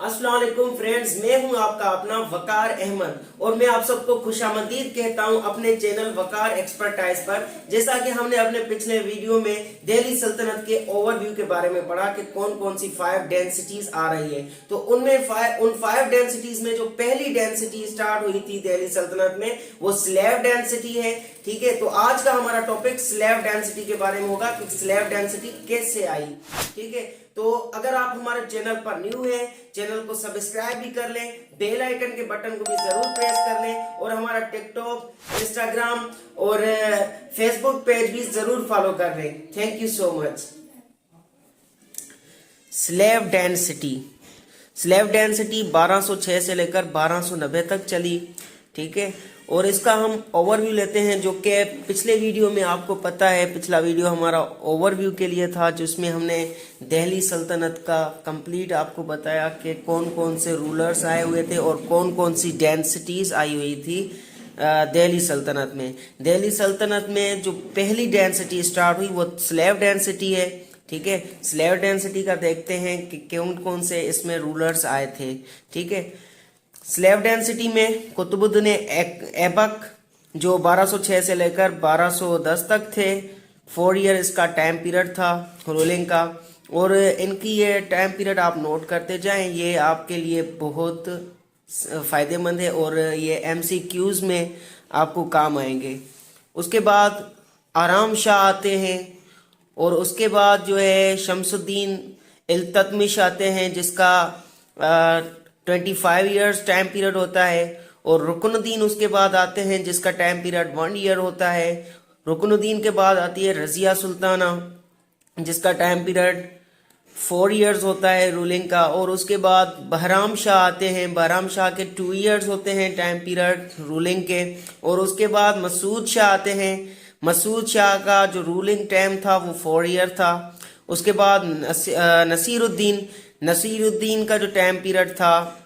अस्सलाम वालेकुम फ्रेंड्स, मैं हूं आपका अपना वकार अहमद और मैं आप सबको खुशामदीद कहता हूं अपने चैनल वकार एक्सपर्टाइज पर। जैसा कि हमने अपने पिछले वीडियो में दिल्ली सल्तनत के ओवरव्यू के बारे में पढ़ा कि कौन कौन सी 5 डेंसिटीज आ रही है, तो उन 5 डेंसिटीज में जो पहली डेंसिटी स्टार्ट हुई थी दिल्ली सल्तनत में वो स्लेव डेंसिटी है। ठीक है, तो आज का हमारा टॉपिक स्लेव डेंसिटी के बारे में होगा कि स्लेव डेंसिटी कैसे आई। ठीक है, तो अगर आप हमारे चैनल पर न्यू है, चैनल को सब्सक्राइब भी कर लें, बेल आइकन के बटन को भी जरूर प्रेस कर लें और हमारा टिकटॉक, इंस्टाग्राम और फेसबुक पेज भी जरूर फॉलो कर लें। Thank you so much. Slave density 1206 से लेकर 1290 तक चली। ठीक है, और इसका हम ओवरव्यू लेते हैं, जो कि पिछले वीडियो में आपको पता है, पिछला वीडियो हमारा ओवरव्यू के लिए था जिसमें हमने दिल्ली सल्तनत का कंप्लीट आपको बताया कि कौन कौन से रूलर्स आए हुए थे और कौन कौन सी डेंसिटीज आई हुई थी दिल्ली सल्तनत में। दिल्ली सल्तनत में जो पहली डेंसिटी स्टार्ट हुई वो स्लेव डेंसिटी है। ठीक है, स्लेव डेंसिटी का देखते हैं कि कौन कौन से इसमें रूलर्स आए थे। ठीक है, स्लेव डेंसिटी में कुतुबुद्दीन ऐबक जो 1206 से लेकर 1210 तक थे, 4 ईयर इसका टाइम पीरियड था रूलिंग का। और इनकी ये टाइम पीरियड आप नोट करते जाएं, ये आपके लिए बहुत फायदेमंद है और ये MCQs में आपको काम आएंगे। उसके बाद आराम शाह आते हैं और उसके बाद जो है शमसुद्दीन इल्तुतमिश आते हैं जिसका 25 ईयर्स टाइम पीरियड होता है। और रुकनुद्दीन उसके बाद आते हैं जिसका टाइम पीरियड 1 ईयर होता है। रुकनुद्दीन के बाद आती है रजिया सुल्ताना जिसका टाइम पीरियड 4 ईयर्स होता है रूलिंग का। और उसके बाद बहराम शाह आते हैं, बहराम शाह के 2 ईयर्स होते हैं टाइम पीरियड रूलिंग के। और उसके बाद मसूद शाह आते हैं, मसूद शाह का जो रूलिंग टाइम था वो 4 ईयर था। उसके बाद नसीरुद्दीन का जो टाइम पीरियड था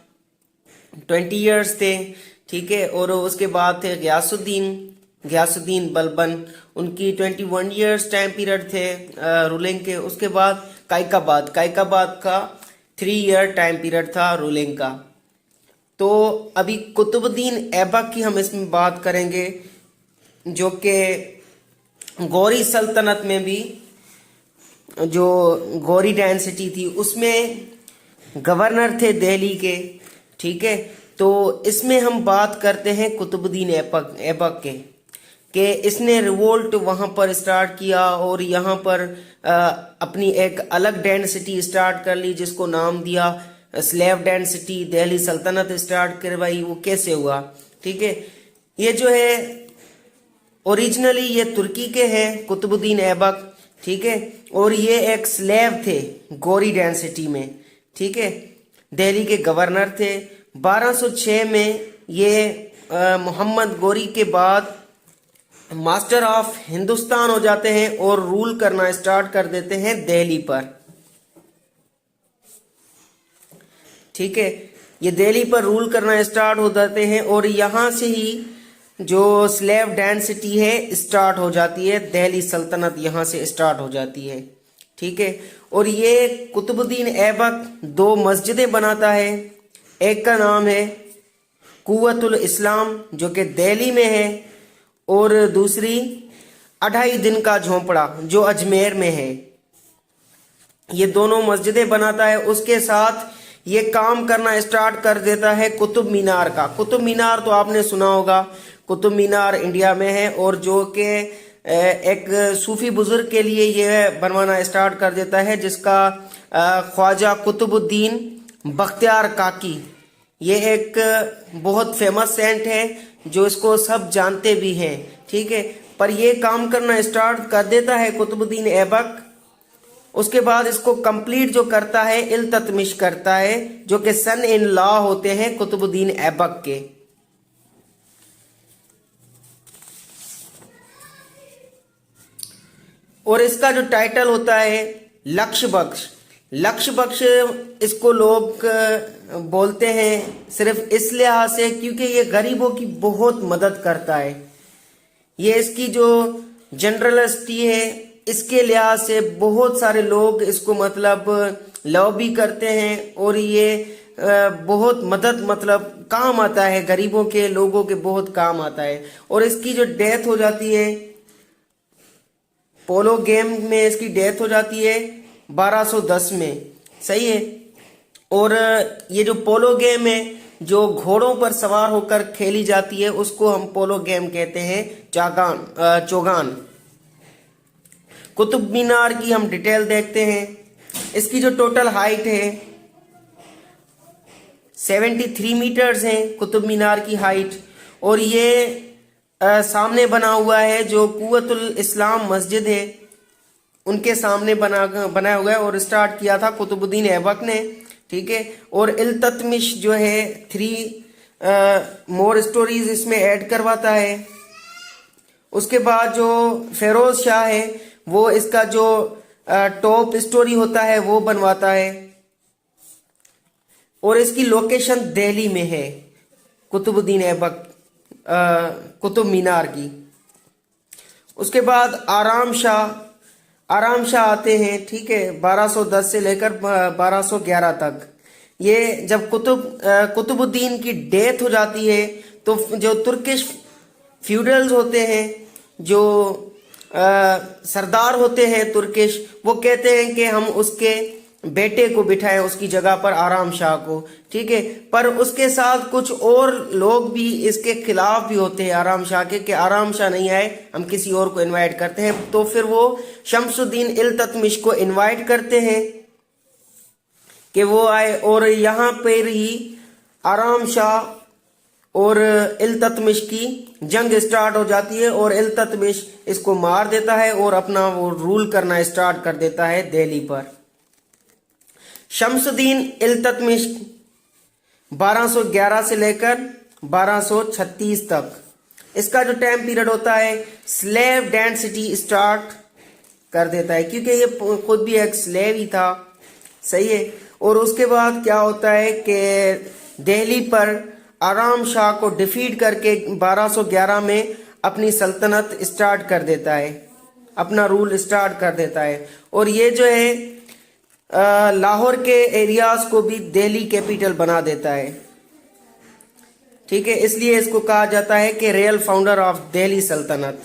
20 ईयर्स थे। ठीक है, और उसके बाद थे गयासुद्दीन बलबन, उनकी 21 ईयर्स टाइम पीरियड थे रूलिंग के। उसके बाद कायकाबाद का 3 ईयर टाइम पीरियड था रूलिंग का। तो अभी कुतुबुद्दीन ऐबक की हम इसमें बात करेंगे, जो कि गौरी सल्तनत में भी जो गौरी डेंसिटी थी उसमें गवर्नर थे दिल्ली के। ठीक है, तो इसमें हम बात करते हैं कुतुबुद्दीन ऐबक के इसने रिवोल्ट वहां पर स्टार्ट किया और यहाँ पर अपनी एक अलग डेंसिटी स्टार्ट कर ली जिसको नाम दिया स्लेव डेंसिटी। दिल्ली सल्तनत स्टार्ट करवाई। वो कैसे हुआ? ठीक है, ये जो है ओरिजिनली ये तुर्की के हैं कुतुबुद्दीन ऐबक। ठीक है, और ये एक स्लेव थे गौरी डेंसिटी में। ठीक है, दिल्ली के गवर्नर थे। 1206 में ये मोहम्मद गौरी के बाद मास्टर ऑफ हिंदुस्तान हो जाते हैं और रूल करना स्टार्ट कर देते हैं दिल्ली पर। ठीक है, ये दिल्ली पर रूल करना स्टार्ट हो जाते हैं और यहां से ही जो स्लेव डेंसिटी है स्टार्ट हो जाती है। दिल्ली सल्तनत यहां से स्टार्ट हो जाती है। ठीक है, और ये कुतुबुद्दीन ऐबक 2 मस्जिदें बनाता है। एक का नाम है कुव्वतुल इस्लाम जो कि दिल्ली में है, और दूसरी 2.5 दिन का झोंपड़ा जो अजमेर में है। ये दोनों मस्जिदें बनाता है। उसके साथ ये काम करना स्टार्ट कर देता है कुतुब मीनार का। कुतुब मीनार तो आपने सुना होगा, कुतुब मीनार इंडिया में है और जो कि एक सूफी बुजुर्ग के लिए ये बनवाना स्टार्ट कर देता है जिसका ख्वाजा कुतुबुद्दीन बख्तियार काकी, ये एक बहुत फेमस सेंट है जो इसको सब जानते भी हैं। ठीक है, पर ये काम करना स्टार्ट कर देता है कुतुबुद्दीन ऐबक। उसके बाद इसको कंप्लीट जो करता है इल्तुतमिश करता है, जो कि सन इन लॉ होते हैं कुतुबुद्दीन ऐबक के। और इसका जो टाइटल होता है लक्ष्य बख्श इसको लोग बोलते हैं सिर्फ इस लिहाज से क्योंकि ये गरीबों की बहुत मदद करता है। ये इसकी जो जनरलिटी है इसके लिहाज से बहुत सारे लोग इसको मतलब लॉबी करते हैं और ये बहुत मदद मतलब काम आता है, गरीबों के लोगों के बहुत काम आता है। और इसकी जो डेथ हो जाती है, पोलो गेम में इसकी डेथ हो जाती है 1210 में, सही है। और ये जो पोलो गेम है जो घोड़ों पर सवार होकर खेली जाती है उसको हम पोलो गेम कहते हैं चौगान। कुतुब मीनार की हम डिटेल देखते हैं। इसकी जो टोटल हाइट है 73 मीटर्स है कुतुब मीनार की हाइट। और ये सामने बना हुआ है जो कुव्वतुल इस्लाम मस्जिद है उनके सामने बनाया हुआ है, और स्टार्ट किया था कुतुबुद्दीन ऐबक ने, ठीक है। और इल्ततमिश जो है 3 मोर स्टोरीज इसमें ऐड करवाता है। उसके बाद जो फेरोज शाह है वो इसका जो टॉप स्टोरी होता है वो बनवाता है। और इसकी लोकेशन दिल्ली में है, कुतुबुद्दीन ऐबक कुतुब मीनार की। उसके बाद आराम शाह आते हैं, ठीक है, 1210 से लेकर 1211 तक। ये जब कुतुबुद्दीन की डेथ हो जाती है तो जो तुर्किश फ्यूडल्स होते हैं, जो सरदार होते हैं तुर्किश, वो कहते हैं कि हम उसके बेटे को बिठाएं उसकी जगह पर, आराम शाह को, ठीक है। पर उसके साथ कुछ और लोग भी इसके खिलाफ भी होते हैं आराम शाह के, कि आराम शाह नहीं आए, हम किसी और को इनवाइट करते हैं। तो फिर वो शमसुद्दीन इल्ततमिश को इनवाइट करते हैं कि वो आए, और यहाँ पर ही आराम शाह और इल्ततमिश की जंग स्टार्ट हो जाती है, और इल्ततमिश इसको मार देता है और अपना वो रूल करना स्टार्ट कर देता है दिल्ली पर। शमसुद्दीन इल्ततमिश 1211 से लेकर 1236 तक, इसका जो टाइम पीरियड होता है स्लेव डेंसिटी स्टार्ट कर देता है, क्योंकि ये खुद भी एक स्लेव ही था, सही है। और उसके बाद क्या होता है कि दिल्ली पर आराम शाह को डिफीट करके 1211 में अपनी सल्तनत स्टार्ट कर देता है, अपना रूल स्टार्ट कर देता है। और ये जो है लाहौर के एरियाज को भी दिल्ली कैपिटल बना देता है, ठीक है। इसलिए इसको कहा जाता है कि रियल फाउंडर ऑफ दिल्ली सल्तनत।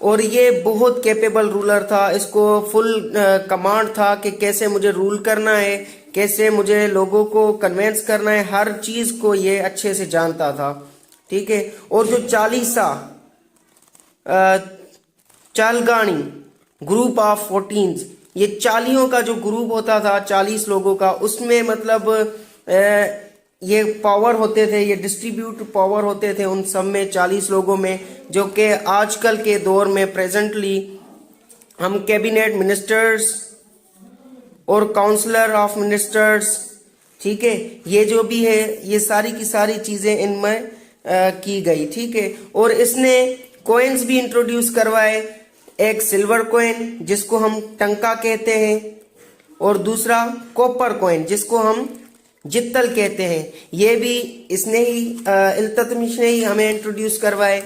और ये बहुत कैपेबल रूलर था, इसको फुल कमांड था कि कैसे मुझे रूल करना है, कैसे मुझे लोगों को कन्वेंस करना है, हर चीज को ये अच्छे से जानता था, ठीक है। और जो चालीसा चालगानी ग्रुप ऑफ 14, ये 40 का जो ग्रुप होता था 40 लोगों का, उसमें मतलब ये पावर होते थे, ये डिस्ट्रीब्यूट पावर होते थे उन सब में 40 लोगों में, जो कि आजकल के दौर में प्रेजेंटली हम कैबिनेट मिनिस्टर्स और काउंसलर ऑफ मिनिस्टर्स, ठीक है, ये जो भी है ये सारी की सारी चीजें इनमें की गई, ठीक है। और इसने कॉइन्स भी इंट्रोड्यूस करवाए, एक सिल्वर कॉइन जिसको हम टंका कहते हैं, और दूसरा कॉपर कॉइन जिसको हम जित्तल कहते हैं। ये भी इसने ही इल्ततमिश ने ही हमें इंट्रोड्यूस करवाए।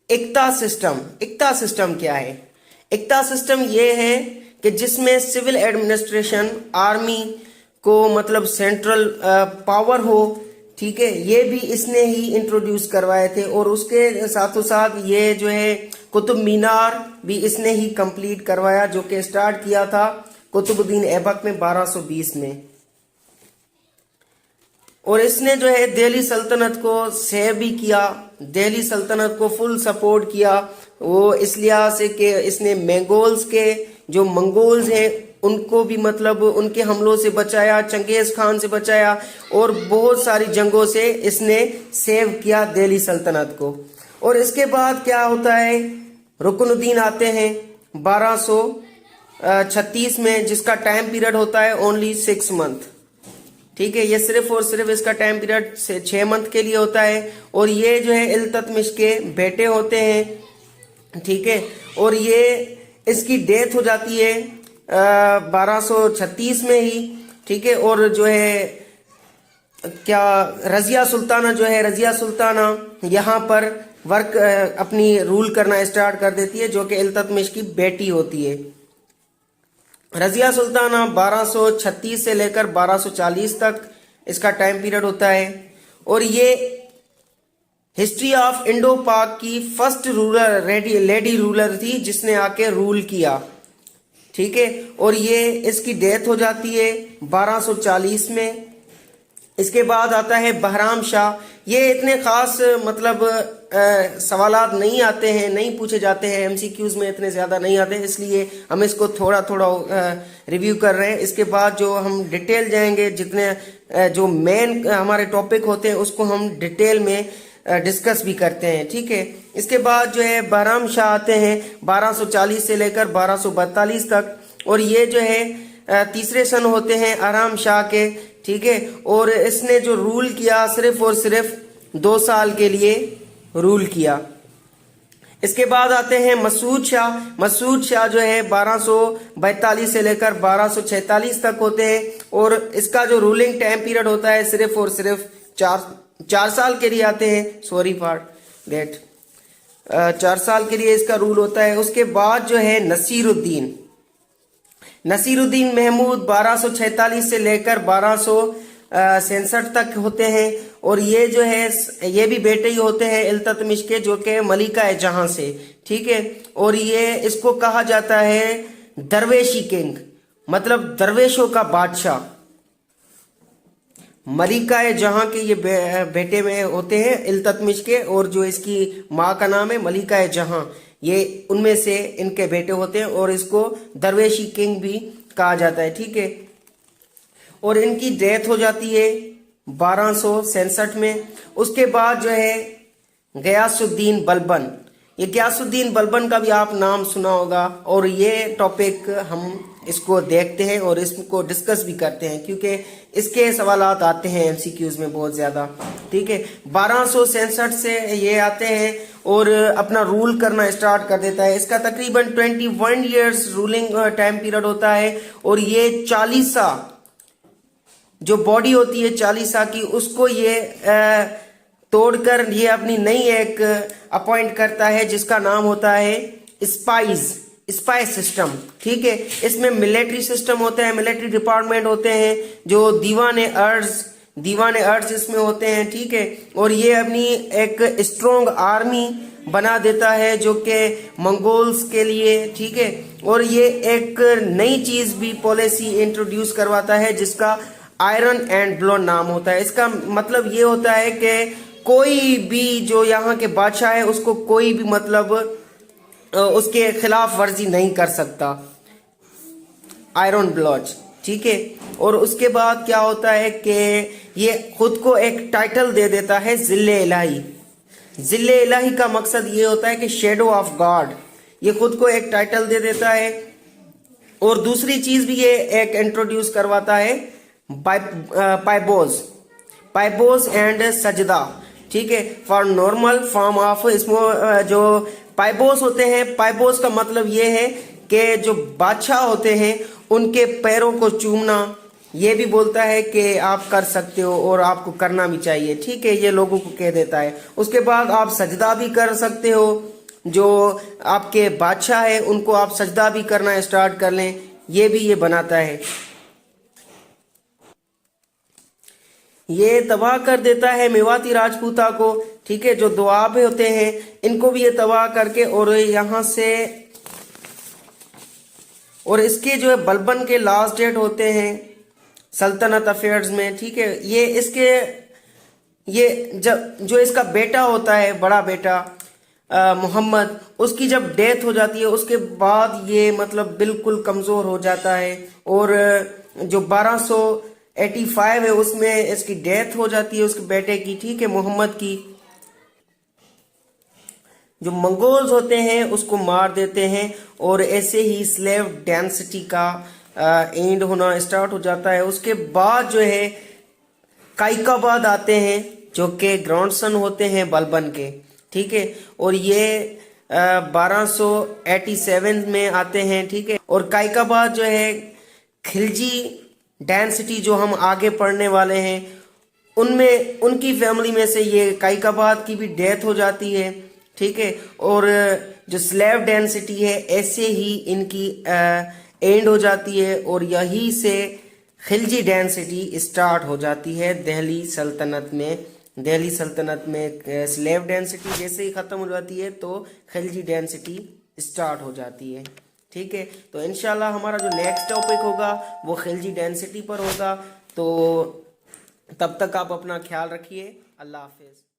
इक्ता सिस्टम क्या है? इक्ता सिस्टम ये है कि जिसमें सिविल एडमिनिस्ट्रेशन, आर्मी को मतलब सेंट्रल पावर हो, ठीक है, ये भी इसने ही इंट्रोड्यूस करवाए थे। और उसके साथों साथ ये जो है कुतुब मीनार भी इसने ही कंप्लीट करवाया, जो कि स्टार्ट किया था कुतुबुद्दीन ऐबक में 1220 में। और इसने जो है दिल्ली सल्तनत को सेव भी किया, दिल्ली सल्तनत को फुल सपोर्ट किया, वो इस लिहाज से कि इसने मंगोल्स के जो मंगोल्स हैं उनको भी मतलब उनके हमलों से बचाया, चंगेज खान से बचाया, और बहुत सारी जंगों से इसने सेव किया दिल्ली सल्तनत को। और इसके बाद क्या होता है, रुकनुद्दीन आते हैं 1236 में, जिसका टाइम पीरियड होता है ओनली 6 मंथ, ठीक है। ये सिर्फ और सिर्फ इसका टाइम पीरियड 6 मंथ के लिए होता है। और ये जो है इल्ततमिश के बेटे होते हैं, ठीक है। और ये इसकी डेथ हो जाती है 1236 में ही, ठीक है। और जो है क्या रजिया सुल्ताना जो है, रजिया सुल्ताना यहाँ पर वर्क अपनी रूल करना स्टार्ट कर देती है, जो कि इल्ततमिश की बेटी होती है। रजिया सुल्ताना 1236 से लेकर 1240 तक इसका टाइम पीरियड होता है। और ये हिस्ट्री ऑफ इंडो पाक की फर्स्ट रूलर लेडी रूलर थी जिसने आके रूल किया, ठीक है। और ये इसकी डेथ हो जाती है 1240 में। इसके बाद आता है बहराम शाह। ये इतने खास मतलब सवालात नहीं आते हैं, नहीं पूछे जाते हैं, एमसीक्यूज में इतने ज़्यादा नहीं आते हैं, इसलिए हम इसको थोड़ा थोड़ा रिव्यू कर रहे हैं। इसके बाद जो हम डिटेल जाएंगे, जितने जो मेन हमारे टॉपिक होते हैं उसको हम डिटेल में डिस्कस भी करते हैं, ठीक है। इसके बाद जो है बहराम शाह आते हैं 1240 से लेकर 1242 तक। और ये जो है तीसरे सन होते हैं आराम शाह के, ठीक है। और इसने जो रूल किया सिर्फ और सिर्फ 2 साल के लिए रूल किया। इसके बाद आते हैं मसूद शाह। मसूद शाह जो है 1242 से लेकर 1246 तक होते हैं। और इसका जो रूलिंग टाइम पीरियड होता है सिर्फ और सिर्फ 4 साल के लिए आते हैं, सॉरी फॉर दैट, 4 साल के लिए इसका रूल होता है। उसके बाद जो है नसीरुद्दीन महमूद 1246 से लेकर 1267 तक होते हैं। और ये जो है ये भी बेटे ही होते हैं इल्तुतमिश के, जो कि मलिका जहां से, ठीक है। और ये इसको कहा जाता है दरवेशी किंग, मतलब दरवेशों का बादशाह। मलिका जहां के ये बेटे में होते हैं इल्तुतमिश के, और जो इसकी माँ का नाम है मलिका जहां, ये उनमें से इनके बेटे होते हैं। और इसको दरवेशी किंग भी कहा जाता है, ठीक है। और इनकी डेथ हो जाती है 1267 में। उसके बाद जो है गयासुद्दीन बलबन। ये गयासुद्दीन बलबन का भी आप नाम सुना होगा। और ये टॉपिक हम इसको देखते हैं और इसको डिस्कस भी करते हैं, क्योंकि इसके सवालात आते हैं एमसीक्यूज में बहुत ज़्यादा, ठीक है। 1267 से ये आते हैं और अपना रूल करना स्टार्ट कर देता है। इसका तकरीबन 21 ईयर्स रूलिंग टाइम पीरियड होता है। और ये 40 जो बॉडी होती है 40 की, उसको ये तोड़कर ये अपनी नई एक अपॉइंट करता है जिसका नाम होता है स्पाई सिस्टम, ठीक है। इसमें मिलिट्री सिस्टम होते हैं, मिलिट्री डिपार्टमेंट होते हैं, जो दीवाने अर्ज इसमें होते हैं, ठीक है। और ये अपनी एक स्ट्रॉन्ग आर्मी बना देता है जो कि मंगोल्स के लिए, ठीक है। और ये एक नई चीज भी पॉलिसी इंट्रोड्यूस करवाता है जिसका आयरन एंड ब्लोन नाम होता है। इसका मतलब ये होता है कि कोई भी जो यहाँ के बादशाह है उसको कोई भी मतलब उसके खिलाफ वर्जी नहीं कर सकता, आयरन ब्लॉच, ठीक है। और उसके बाद क्या होता है कि ये खुद को एक टाइटल दे देता है जिल्ले इलाही। जिल्ले इलाही का मकसद ये होता है कि शेडो ऑफ गॉड, ये खुद को एक टाइटल दे देता है। और दूसरी चीज भी ये एक इंट्रोड्यूस करवाता है पाइबोज एंड सजदा, ठीक है, फॉर नॉर्मल फॉर्म ऑफ इसमें जो पाइबोस होते हैं। पाइबोस का मतलब ये है कि जो बादशाह होते हैं उनके पैरों को चूमना, ये भी बोलता है कि आप कर सकते हो और आपको करना भी चाहिए, ठीक है, ये लोगों को कह देता है। उसके बाद आप सजदा भी कर सकते हो, जो आपके बादशाह है उनको आप सजदा भी करना स्टार्ट कर लें, ये भी ये बनाता है। ये तबाह कर देता है मेवाती राजपूता को, ठीक है, जो दुआबे होते हैं इनको भी ये तबाह करके, और यहाँ से और इसके जो है बलबन के लास्ट डेट होते हैं सल्तनत अफेयर्स में, ठीक है। ये इसके ये जब जो इसका बेटा होता है, बड़ा बेटा मोहम्मद, उसकी जब डेथ हो जाती है उसके बाद ये मतलब बिल्कुल कमजोर हो जाता है। और जो 1285 है उसमें इसकी डेथ हो जाती है उसके बेटे की, ठीक है, मोहम्मद की। जो मंगोल्स होते हैं उसको मार देते हैं और ऐसे ही स्लेव डेंसिटी का एंड होना स्टार्ट हो जाता है। उसके बाद जो है काइकाबाद आते हैं जो कि ग्रैंडसन होते हैं बलबन के, ठीक है। और ये 1287 में आते हैं, ठीक है। और काइकाबाद जो है खिलजी डेंसिटी जो हम आगे पढ़ने वाले हैं उनमें उनकी फैमिली में से ये काइकाबाद की भी डेथ हो जाती है, ठीक है। और जो स्लेव डेंसिटी है ऐसे ही इनकी एंड हो जाती है और यहीं से खिलजी डेंसिटी स्टार्ट हो जाती है दिल्ली सल्तनत में। दिल्ली सल्तनत में स्लेव डेंसिटी जैसे ही ख़त्म हो जाती है तो खिलजी डेंसिटी स्टार्ट हो जाती है। ठीक है, तो इंशाल्लाह हमारा जो नेक्स्ट टॉपिक होगा वो खिलजी डेंसिटी पर होगा। तो तब तक आप अपना ख्याल रखिए। अल्लाह हाफिज़।